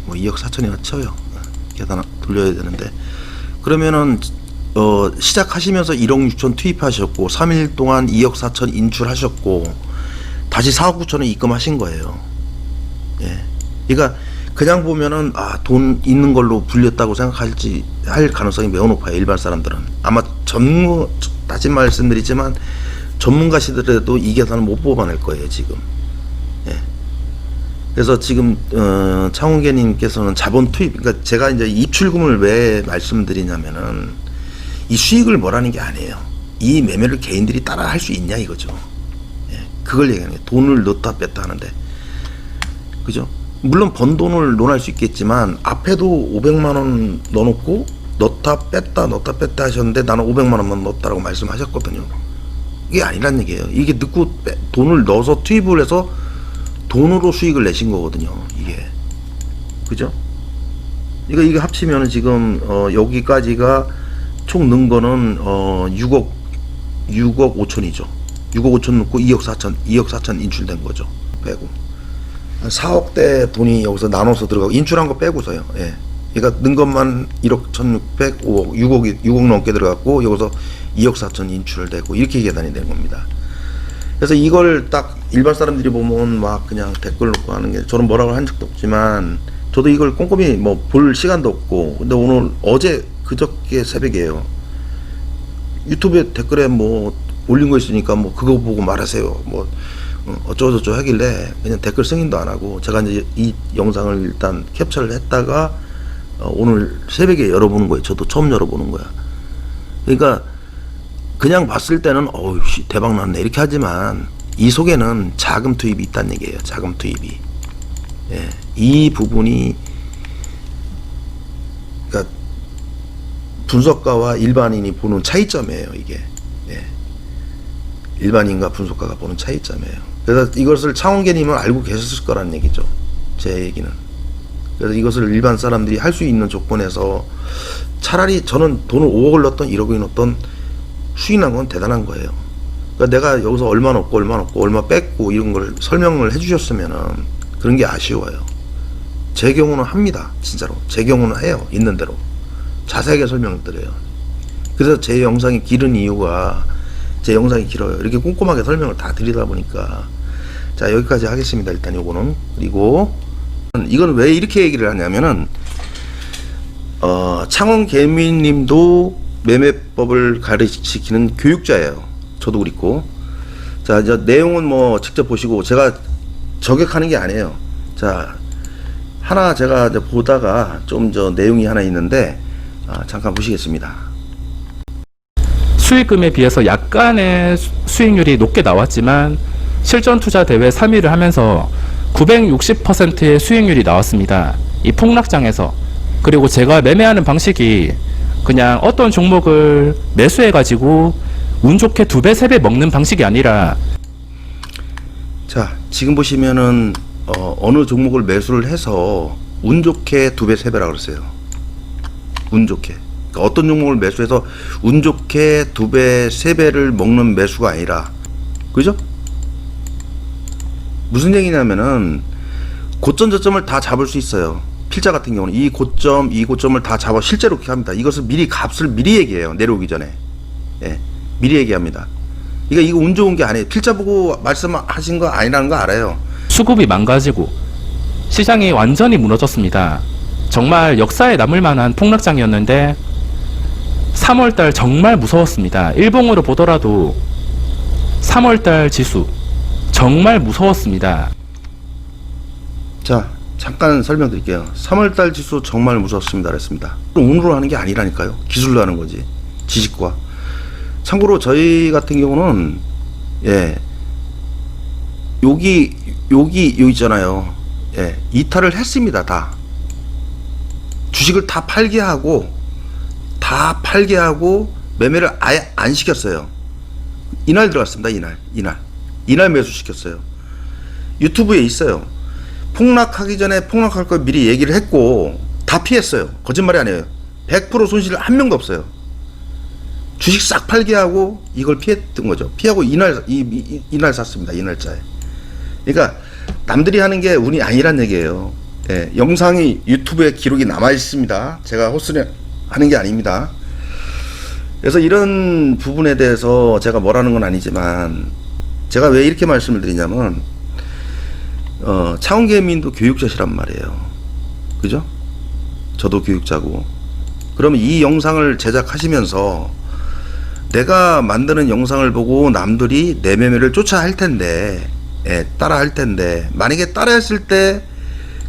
뭐 2억 4천이나 쳐요. 계산 돌려야 되는데. 그러면은 시작하시면서 1억 6천 투입하셨고 3일 동안 2억 4천 인출하셨고 다시 4억 9천을 입금하신 거예요. 예. 그러니까 그냥 보면은 돈 있는 걸로 불렸다고 할 가능성이 매우 높아요. 일반 사람들은. 아마 다시 말씀드리지만 전문가시더라도 이 계산을 못 뽑아낼 거예요, 지금. 예. 그래서 지금 창원계님께서는 자본 투입, 그러니까 제가 이제 입출금을 왜 말씀드리냐면은 이 수익을 뭐라는 게 아니에요. 이 매매를 개인들이 따라 할 수 있냐 이거죠. 예. 그걸 얘기하는 거예요. 돈을 넣다 뺐다 하는데, 그죠? 물론 번 돈을 논할 수 있겠지만 앞에도 500만 원 넣어놓고 넣다 뺐다 하셨는데 나는 500만 원만 넣었다라고 말씀하셨거든요. 이게 아니란 얘기예요. 이게 넣고 돈을 넣어서 투입을 해서 돈으로 수익을 내신 거거든요. 이게, 그죠? 이게 합치면은 지금 여기까지가 총 넣은 거는 6억 5천이죠. 6억 5천 넣고 2억 4천 인출된 거죠. 빼고 4억대 돈이 여기서 나눠서 들어가고 인출한 거 빼고서요. 예. 그러니까 넣은 것만 1억 1600, 5억, 6억 넘게 들어갔고 여기서 2억 4천 인출되고 이렇게 계산이 되는 겁니다. 그래서 이걸 딱 일반 사람들이 보면 막 그냥 댓글 놓고 하는 게, 저는 뭐라고 한 적도 없지만 저도 이걸 꼼꼼히 뭐 볼 시간도 없고, 근데 오늘 그저께 새벽이에요. 유튜브에 댓글에 뭐 올린 거 있으니까 뭐 그거 보고 말하세요. 뭐 어쩌고저쩌고 하길래 그냥 댓글 승인도 안 하고 제가 이제 이 영상을 일단 캡처를 했다가 오늘 새벽에 열어보는 거예요. 저도 처음 열어보는 거야. 그러니까 그냥 봤을 때는 어우씨 대박 났네 이렇게 하지만 이 속에는 자금 투입이 있다는 얘기예요. 자금 투입이. 예. 이 부분이 그러니까 분석가와 일반인이 보는 차이점이에요. 이게. 예. 일반인과 분석가가 보는 차이점이에요. 그래서 이것을 창원계님은 알고 계셨을 거라는 얘기죠. 제 얘기는. 그래서 이것을 일반 사람들이 할 수 있는 조건에서 차라리 저는 돈을 5억을 넣었던 1억을 넣었던 수익 난 건 대단한 거예요. 그러니까 내가 여기서 얼마 넣고 얼마 뺐고 이런 걸 설명을 해주셨으면은 그런 게 아쉬워요. 제 경우는 합니다. 진짜로. 제 경우는 해요. 있는 대로. 자세하게 설명을 드려요. 그래서 제 영상이 길은 이유가 제 영상이 길어요. 이렇게 꼼꼼하게 설명을 다 드리다 보니까. 자, 여기까지 하겠습니다. 일단 요거는. 그리고 이건 왜 이렇게 얘기를 하냐면은 창원개미님도 매매법을 가르치는 교육자예요. 저도 그렇고. 자, 이제 내용은 뭐 직접 보시고 제가 저격하는 게 아니에요. 자, 하나 제가 이제 보다가 좀 내용이 하나 있는데 잠깐 보시겠습니다. 수익금에 비해서 약간의 수익률이 높게 나왔지만 실전 투자 대회 3위를 하면서 960%의 수익률이 나왔습니다. 이 폭락장에서. 그리고 제가 매매하는 방식이 그냥 어떤 종목을 매수해가지고 운 좋게 2배, 3배 먹는 방식이 아니라, 자, 지금 보시면은 어느 종목을 매수를 해서 운 좋게 2배, 3배라 그랬어요. 운 좋게. 그러니까 어떤 종목을 매수해서 운 좋게 2배, 3배를 먹는 매수가 아니라, 그죠? 무슨 얘기냐면은 고점 저점을 다 잡을 수 있어요. 필자 같은 경우는 이 고점을 다 잡아 실제로 그렇게 합니다. 이것을 값을 미리 얘기해요. 내려오기 전에. 예, 미리 얘기합니다. 그러니까 이거 운 좋은 게 아니에요. 필자 보고 말씀하신 거 아니라는 거 알아요. 수급이 망가지고 시장이 완전히 무너졌습니다. 정말 역사에 남을 만한 폭락장이었는데 3월달 정말 무서웠습니다. 일봉으로 보더라도 3월달 지수 정말 무서웠습니다. 자, 잠깐 설명드릴게요. 3월달 지수 정말 무서웠습니다. 그랬습니다. 운으로 하는 게 아니라니까요. 기술로 하는 거지. 지식과. 참고로 저희 같은 경우는 여기 있잖아요. 이탈을 했습니다. 다 주식을 다 팔게 하고 매매를 아예 안 시켰어요. 이날 들어갔습니다. 이날 매수 시켰어요. 유튜브에 있어요. 폭락하기 전에 폭락할 걸 미리 얘기를 했고 다 피했어요. 거짓말이 아니에요. 100% 손실 한 명도 없어요. 주식 싹 팔게 하고 이걸 피했던 거죠. 피하고 이날 샀습니다. 이날짜에. 그러니까 남들이 하는 게 운이 아니란 얘기예요. 영상이 유튜브에 기록이 남아 있습니다. 제가 헛소리 하는 게 아닙니다. 그래서 이런 부분에 대해서 제가 뭐라는 건 아니지만 제가 왜 이렇게 말씀을 드리냐면 차원개민도 교육자시란 말이에요. 그죠? 저도 교육자고. 그러면 이 영상을 제작하시면서 내가 만드는 영상을 보고 남들이 내 매매를 쫓아 할 텐데, 따라 할 텐데, 만약에 따라 했을 때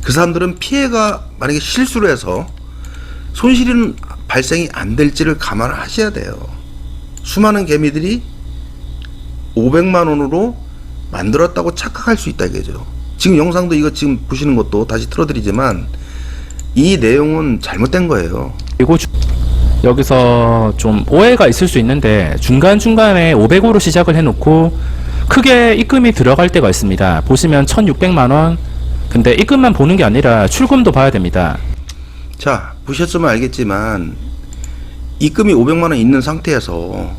그 사람들은 피해가 만약에 실수를 해서 손실은 발생이 안 될지를 감안을 하셔야 돼요. 수많은 개미들이 500만 원으로 만들었다고 착각할 수 있다 이거죠. 지금 영상도 이거 지금 보시는 것도 다시 틀어드리지만 이 내용은 잘못된 거예요. 그리고 여기서 좀 오해가 있을 수 있는데 중간중간에 500으로 시작을 해놓고 크게 입금이 들어갈 때가 있습니다. 보시면 1600만원. 근데 입금만 보는 게 아니라 출금도 봐야 됩니다. 자, 보셨으면 알겠지만 입금이 500만원 있는 상태에서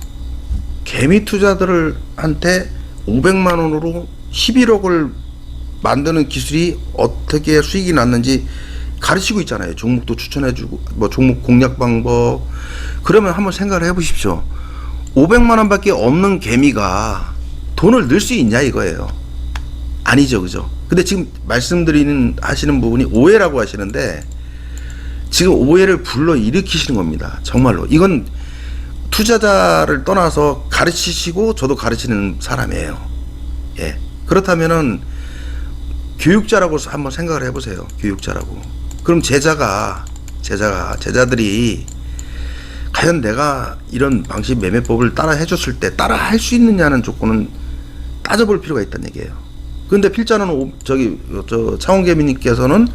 개미 투자들한테 500만원으로 11억을 만드는 기술이 어떻게 수익이 났는지 가르치고 있잖아요. 종목도 추천해주고 뭐 종목 공략 방법. 그러면 한번 생각을 해보십시오. 500만원 밖에 없는 개미가 돈을 늘 수 있냐 이거예요. 아니죠, 그죠? 근데 지금 하시는 부분이 오해라고 하시는데 지금 오해를 불러 일으키시는 겁니다. 정말로. 이건 투자자를 떠나서 가르치시고 저도 가르치는 사람이에요. 그렇다면은 교육자라고 한번 생각을 해보세요. 교육자라고. 그럼 제자들이 과연 내가 이런 방식 매매법을 따라 해줬을 때 따라 할 수 있느냐는 조건은 따져볼 필요가 있다는 얘기예요. 근데 필자는 차원개미님께서는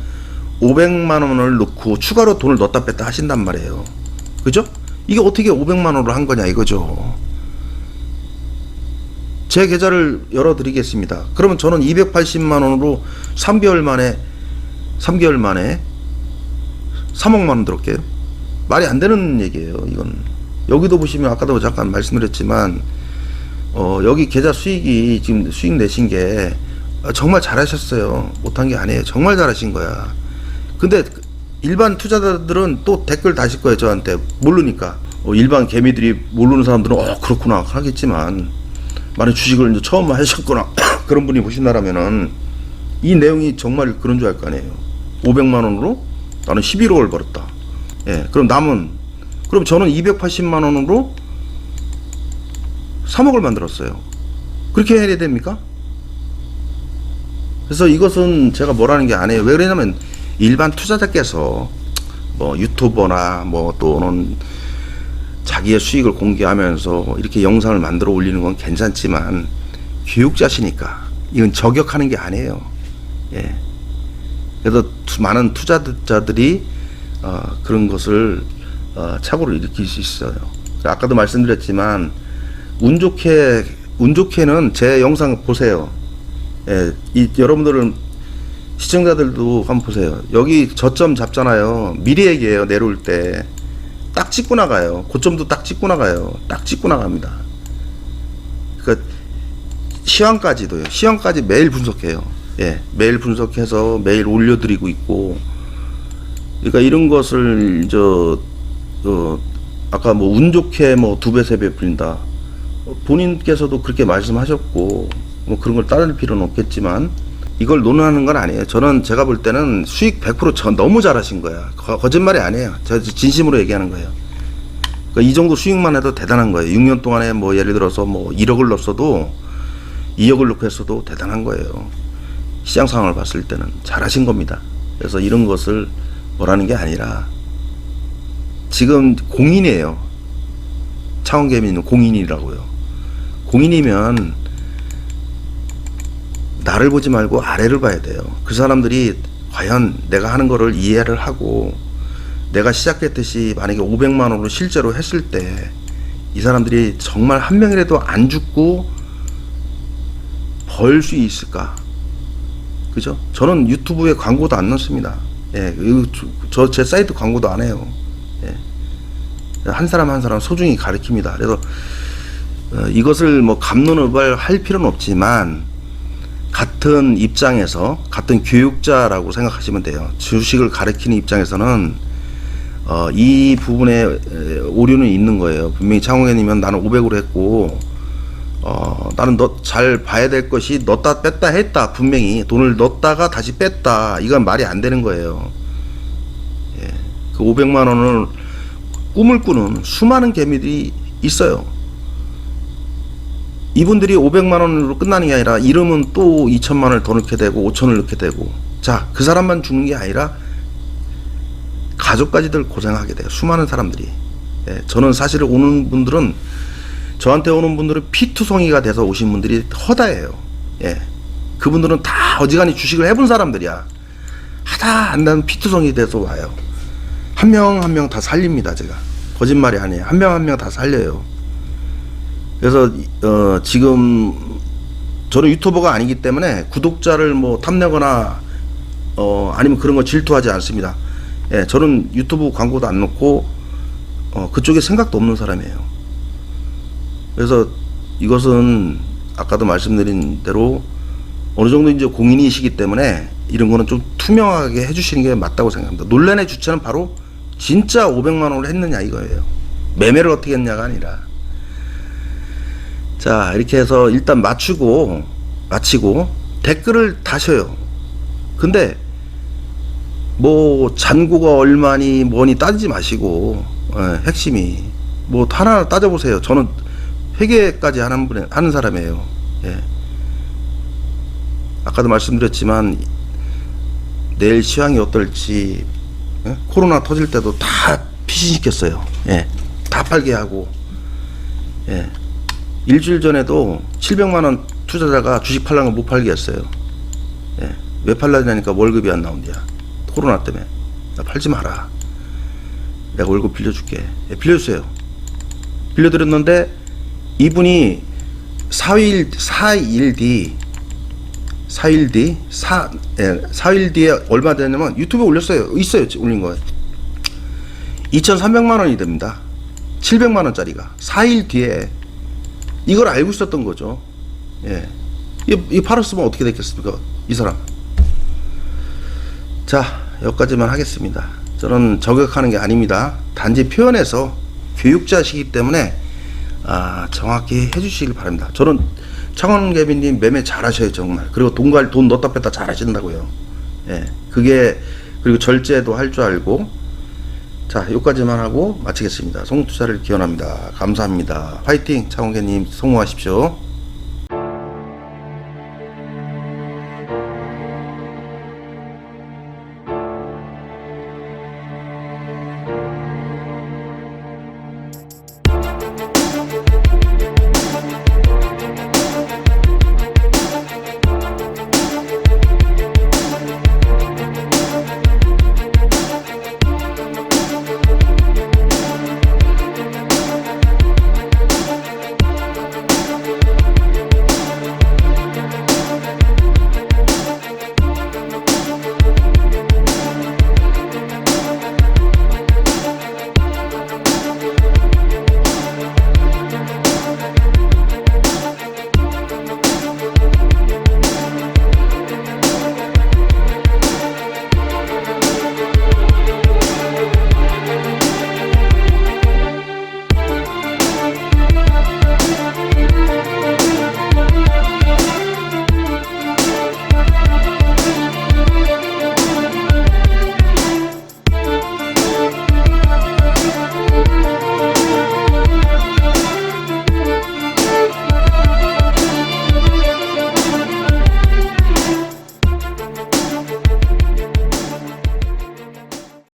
500만 원을 넣고 추가로 돈을 넣었다 뺐다 하신단 말이에요. 그죠? 이게 어떻게 500만 원으로 한 거냐 이거죠. 제 계좌를 열어드리겠습니다. 그러면 저는 280만 원으로 3개월 만에 3억만 원 들었게요. 말이 안 되는 얘기예요. 이건 여기도 보시면 아까도 잠깐 말씀드렸지만 여기 계좌 수익이 지금 수익 내신 게 정말 잘하셨어요. 못한 게 아니에요. 정말 잘하신 거야. 근데 일반 투자자들은 또 댓글 다실 거예요. 저한테 모르니까. 일반 개미들이 모르는 사람들은 그렇구나 하겠지만 많은 주식을 이제 처음 하셨거나 그런 분이 보신다라면은 이 내용이 정말 그런 줄 알 거 아니에요. 500만 원으로 나는 11억을 벌었다. 그럼 그럼 저는 280만 원으로 3억을 만들었어요. 그렇게 해야 됩니까? 그래서 이것은 제가 뭐라는 게 아니에요. 왜 그러냐면 일반 투자자께서 뭐 유튜버나 뭐 또는 자기의 수익을 공개하면서 이렇게 영상을 만들어 올리는 건 괜찮지만 교육자시니까 이건 저격하는 게 아니에요. 그래서 많은 투자자들이 그런 것을 착오를 일으킬 수 있어요. 아까도 말씀드렸지만 운 좋게는 제 영상 보세요. 여러분들은 시청자들도 한번 보세요. 여기 저점 잡잖아요. 미리 얘기해요. 내려올 때 딱 찍고 나가요. 고점도 딱 찍고 나가요. 딱 찍고 나갑니다. 그러니까 시황까지도요. 시황까지 매일 분석해요. 예, 매일 분석해서 매일 올려드리고 있고. 그러니까 이런 것을 아까 뭐 운 좋게 뭐 2배 3배 풀린다. 본인께서도 그렇게 말씀하셨고 뭐 그런 걸 따를 필요는 없겠지만 이걸 논하는 건 아니에요. 저는 제가 볼 때는 수익 100% 너무 잘하신 거야. 거짓말이 아니에요. 제가 진심으로 얘기하는 거예요. 그러니까 이 정도 수익만 해도 대단한 거예요. 6년 동안에 뭐 예를 들어서 뭐 1억을 넣었어도 2억을 넣고 했어도 대단한 거예요. 시장 상황을 봤을 때는 잘하신 겁니다. 그래서 이런 것을 뭐라는 게 아니라 지금 공인이에요. 창원개미는 공인이라고요. 공인이면 나를 보지 말고 아래를 봐야 돼요. 그 사람들이 과연 내가 하는 거를 이해를 하고 내가 시작했듯이 만약에 500만 원으로 실제로 했을 때 이 사람들이 정말 한 명이라도 안 죽고 벌 수 있을까? 그죠? 저는 유튜브에 광고도 안 넣습니다. 예, 제 사이트 광고도 안 해요. 예. 한 사람 한 사람 소중히 가르칩니다. 그래서 이것을 뭐 갑론을박할 필요는 없지만 같은 입장에서 같은 교육자라고 생각하시면 돼요. 주식을 가르치는 입장에서는 이 부분에 오류는 있는 거예요. 분명히 창원개님은 나는 500으로 했고 나는 잘 봐야 될 것이 넣었다 뺐다 했다. 분명히 돈을 넣었다가 다시 뺐다. 이건 말이 안 되는 거예요. 예. 그 500만 원을 꿈을 꾸는 수많은 개미들이 있어요. 이분들이 500만 원으로 끝나는 게 아니라 이러면 또 2천만 원을 더 넣게 되고 5천을 넣게 되고, 자, 그 사람만 죽는 게 아니라 가족까지들 고생하게 돼요. 수많은 사람들이. 예, 저는 사실 오는 분들은, 저한테 오는 분들은 피투성이가 돼서 오신 분들이 허다해요. 예, 그분들은 다 어지간히 주식을 해본 사람들이야. 하다 안 나면 피투성이 돼서 와요. 한 명 한 명 다 살립니다. 제가 거짓말이 아니에요. 한 명 한 명 다 살려요. 그래서 지금 저는 유튜버가 아니기 때문에 구독자를 뭐 탐내거나 아니면 그런 거 질투하지 않습니다. 예, 저는 유튜브 광고도 안 넣고 그쪽에 생각도 없는 사람이에요. 그래서 이것은 아까도 말씀드린 대로 어느 정도 이제 공인이시기 때문에 이런 거는 좀 투명하게 해주시는 게 맞다고 생각합니다. 논란의 주체는 바로 진짜 500만 원을 했느냐 이거예요. 매매를 어떻게 했냐가 아니라. 자, 이렇게 해서 일단 마치고 댓글을 다셔요. 근데 뭐 잔고가 얼마니 뭐니 따지지 마시고, 핵심이 뭐 하나 따져보세요. 저는 회계까지 하는 사람이에요. 예. 아까도 말씀드렸지만 내일 시황이 어떨지, 코로나 터질 때도 다 피신시켰어요. 예. 다 팔게 하고, 예. 일주일 전에도 700만 원 투자자가 주식 팔라는 걸 못 팔게 했어요. 예. 왜 팔라냐니까 월급이 안 나온대야. 코로나 때문에. 나 팔지 마라. 내가 월급 빌려줄게. 예, 빌려주세요. 빌려드렸는데 이분이 4일 뒤에 얼마 되냐면 유튜브에 올렸어요. 있어요. 올린 거예요. 2,300만 원이 됩니다. 700만 원짜리가 4일 뒤에. 이걸 알고 있었던 거죠. 예. 이 팔았으면 어떻게 됐겠습니까? 이 사람. 자, 여기까지만 하겠습니다. 저는 저격하는 게 아닙니다. 단지 표현해서 교육자시기 때문에 정확히 해주시길 바랍니다. 저는 창원개미님 매매 잘하셔요, 정말. 그리고 돈 넣었다 뺐다 잘하신다고요. 예, 그리고 절제도 할 줄 알고. 자, 여기까지만 하고 마치겠습니다. 송투자를 기원합니다. 감사합니다. 화이팅! 창원개님 성공하십시오.